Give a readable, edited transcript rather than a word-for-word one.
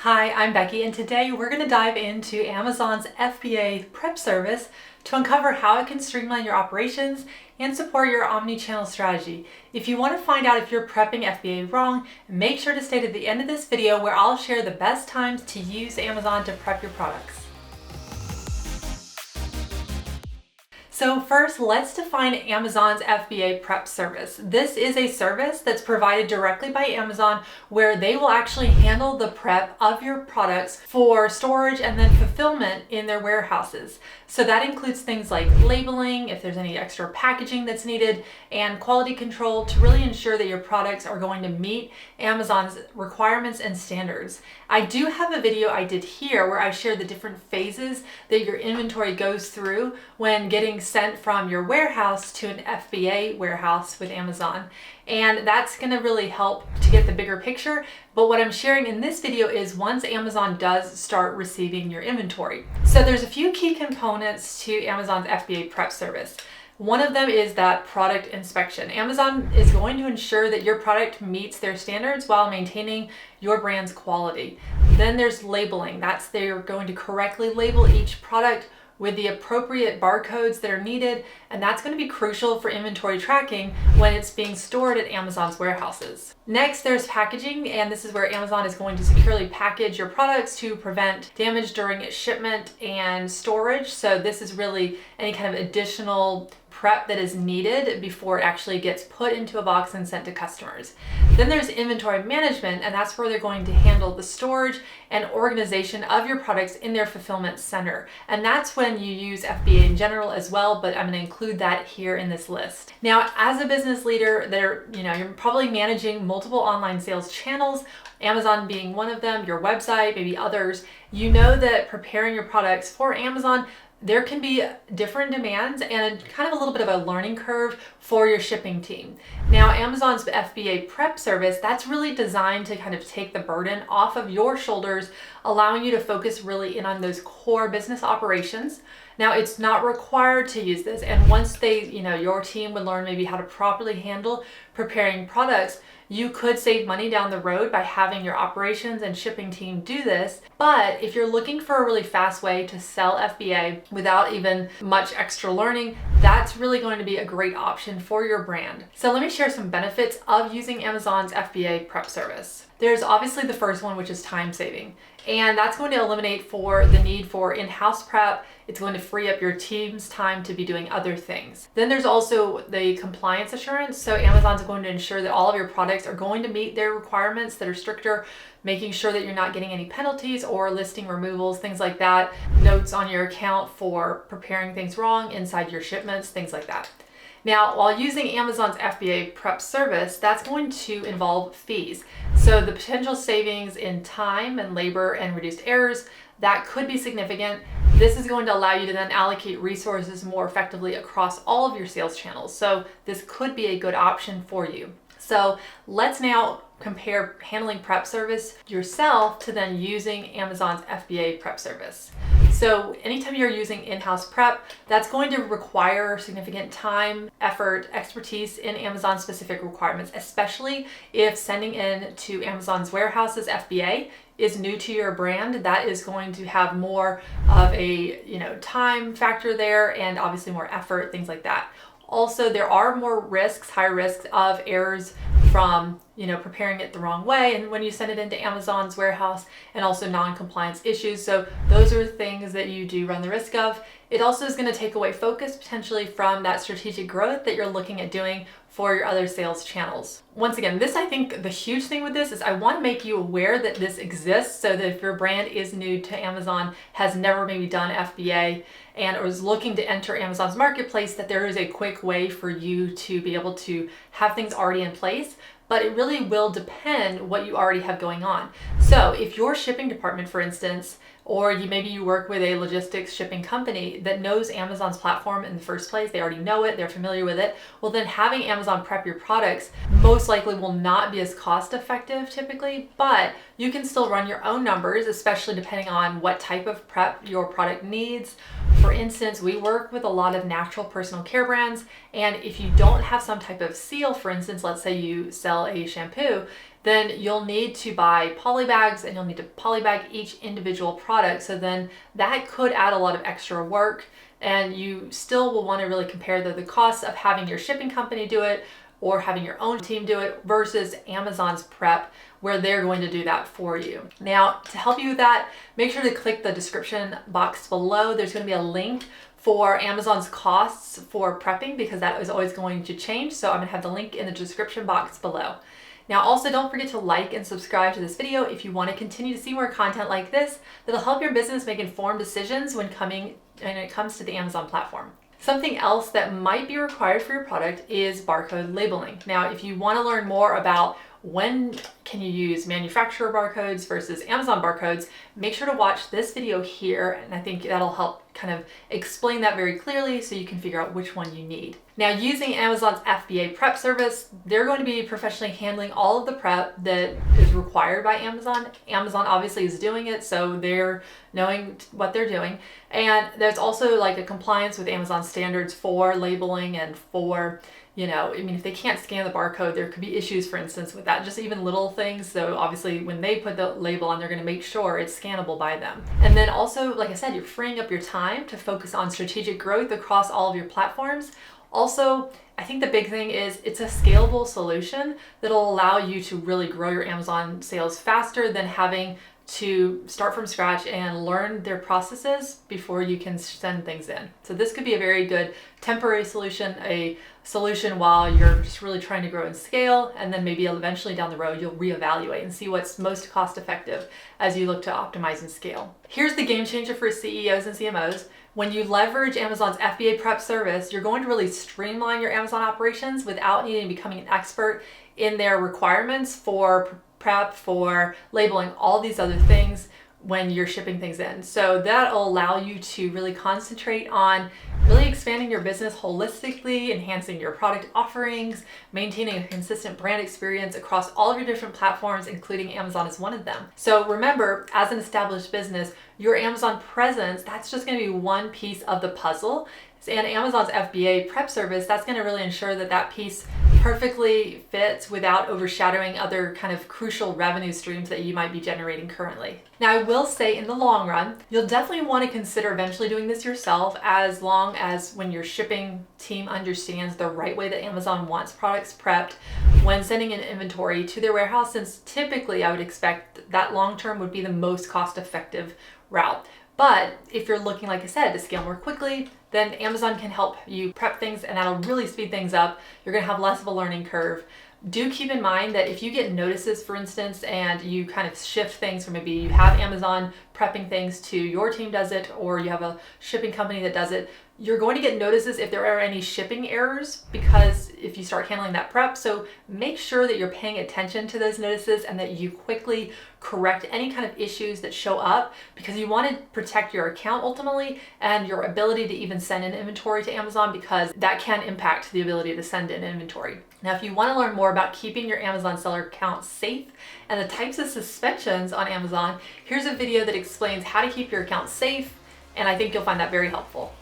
Hi, I'm Becky, and today we're going to dive into Amazon's FBA prep service to uncover how it can streamline your operations and support your omni-channel strategy. If you want to find out if you're prepping FBA wrong, make sure to stay to the end of this video where I'll share the best times to use Amazon to prep your products. So first, let's define Amazon's FBA prep service. This is a service that's provided directly by Amazon where they will actually handle the prep of your products for storage and then fulfillment in their warehouses. So that includes things like labeling, if there's any extra packaging that's needed, and quality control to really ensure that your products are going to meet Amazon's requirements and standards. I do have a video I did here where I share the different phases that your inventory goes through when getting sent from your warehouse to an FBA warehouse with Amazon. And that's going to really help to get the bigger picture. But what I'm sharing in this video is once Amazon does start receiving your inventory. So there's a few key components to Amazon's FBA prep service. One of them is that product inspection. Amazon is going to ensure that your product meets their standards while maintaining your brand's quality. Then there's labeling. They're going to correctly label each product with the appropriate barcodes that are needed, and that's going to be crucial for inventory tracking when it's being stored at Amazon's warehouses. Next, there's packaging, and this is where Amazon is going to securely package your products to prevent damage during shipment and storage. So this is really any kind of additional prep that is needed before it actually gets put into a box and sent to customers. Then there's inventory management, and that's where they're going to handle the storage and organization of your products in their fulfillment center. And that's when you use FBA in general as well, but I'm going to include that here in this list. Now, as a business leader, you're probably managing multiple online sales channels, Amazon being one of them, your website, maybe others. You know that preparing your products for Amazon, there can be different demands and kind of a little bit of a learning curve for your shipping team. Now, Amazon's FBA prep service, that's really designed to kind of take the burden off of your shoulders, allowing you to focus really in on those core business operations. Now, it's not required to use this, and once your team would learn maybe how to properly handle preparing products, you could save money down the road by having your operations and shipping team do this. But if you're looking for a really fast way to sell FBA without even much extra learning, that's really going to be a great option for your brand. So let me share some benefits of using Amazon's FBA prep service. There's obviously the first one, which is time saving. And that's going to eliminate the need for in-house prep. It's going to free up your team's time to be doing other things. Then there's also the compliance assurance. So Amazon's going to ensure that all of your products are going to meet their requirements that are stricter, making sure that you're not getting any penalties or listing removals, things like that. Notes on your account for preparing things wrong inside your shipments, things like that. Now, while using Amazon's FBA prep service, that's going to involve fees. So the potential savings in time and labor and reduced errors, that could be significant. This is going to allow you to then allocate resources more effectively across all of your sales channels. So this could be a good option for you. So let's now compare handling prep service yourself to then using Amazon's FBA prep service. So anytime you're using in-house prep, that's going to require significant time, effort, expertise in Amazon specific requirements, especially if sending in to Amazon's warehouses FBA is new to your brand. That is going to have more of a time factor there, and obviously more effort, things like that. Also, there are higher risks of errors from preparing it the wrong way and when you send it into Amazon's warehouse, and also non-compliance issues. So those are things that you do run the risk of. It also is going to take away focus potentially from that strategic growth that you're looking at doing for your other sales channels. Once again, I think the huge thing with this is I want to make you aware that this exists, so that if your brand is new to Amazon, has never maybe done FBA, and is looking to enter Amazon's marketplace, that there is a quick way for you to be able to have things already in place. But it really will depend what you already have going on. So if your shipping department, for instance, or maybe you work with a logistics shipping company that knows Amazon's platform in the first place, they already know it, they're familiar with it, well then having Amazon prep your products most likely will not be as cost effective typically, but you can still run your own numbers, especially depending on what type of prep your product needs. For For instance, we work with a lot of natural personal care brands, and if you don't have some type of seal, for instance, let's say you sell a shampoo, then you'll need to buy poly bags and you'll need to polybag each individual product. So then that could add a lot of extra work, and you still will want to really compare the costs of having your shipping company do it or having your own team do it versus Amazon's prep, where they're going to do that for you. Now, to help you with that, make sure to click the description box below. There's going to be a link for Amazon's costs for prepping, because that is always going to change. So I'm going to have the link in the description box below. Now, also don't forget to like and subscribe to this video if you want to continue to see more content like this that'll help your business make informed decisions when it comes to the Amazon platform. Something else that might be required for your product is barcode labeling. Now, if you want to learn more about when can you use manufacturer barcodes versus Amazon barcodes, make sure to watch this video here, and I think that'll help kind of explain that very clearly so you can figure out which one you need. Now, using Amazon's FBA prep service, they're going to be professionally handling all of the prep that is required by Amazon. Amazon obviously is doing it, so they're knowing what they're doing. And there's also like a compliance with Amazon standards for labeling and for, if they can't scan the barcode, there could be issues, for instance, with that, just even little things. So obviously when they put the label on, they're going to make sure it's scannable by them. And then also, like I said, you're freeing up your time to focus on strategic growth across all of your platforms. Also, I think the big thing is it's a scalable solution that'll allow you to really grow your Amazon sales faster than having to start from scratch and learn their processes before you can send things in. So this could be a very good temporary solution, a solution while you're just really trying to grow and scale, and then maybe eventually down the road you'll reevaluate and see what's most cost effective as you look to optimize and scale. Here's the game changer for CEOs and CMOs. When you leverage Amazon's FBA prep service, you're going to really streamline your Amazon operations without needing to becoming an expert in their requirements for prep, for labeling, all these other things when you're shipping things in. So that'll allow you to really concentrate on really expanding your business holistically, enhancing your product offerings, maintaining a consistent brand experience across all of your different platforms, including Amazon is one of them. So remember, as an established business, your Amazon presence, that's just going to be one piece of the puzzle. And Amazon's FBA prep service, that's going to really ensure that that piece perfectly fits without overshadowing other kind of crucial revenue streams that you might be generating currently. Now, I will say in the long run, you'll definitely want to consider eventually doing this yourself, as long as when your shipping team understands the right way that Amazon wants products prepped when sending an inventory to their warehouse, since typically I would expect that long term would be the most cost effective route. But if you're looking, like I said, to scale more quickly, then Amazon can help you prep things, and that'll really speed things up. You're going to have less of a learning curve. Do keep in mind that if you get notices, for instance, and you kind of shift things from maybe you have Amazon prepping things to your team does it, or you have a shipping company that does it, you're going to get notices if there are any shipping errors, because if you start handling that prep. So make sure that you're paying attention to those notices and that you quickly correct any kind of issues that show up, because you want to protect your account ultimately and your ability to even send an inventory to Amazon, because that can impact the ability to send in inventory. Now, if you want to learn more about keeping your Amazon seller account safe and the types of suspensions on Amazon, here's a video that explains how to keep your account safe, and I think you'll find that very helpful.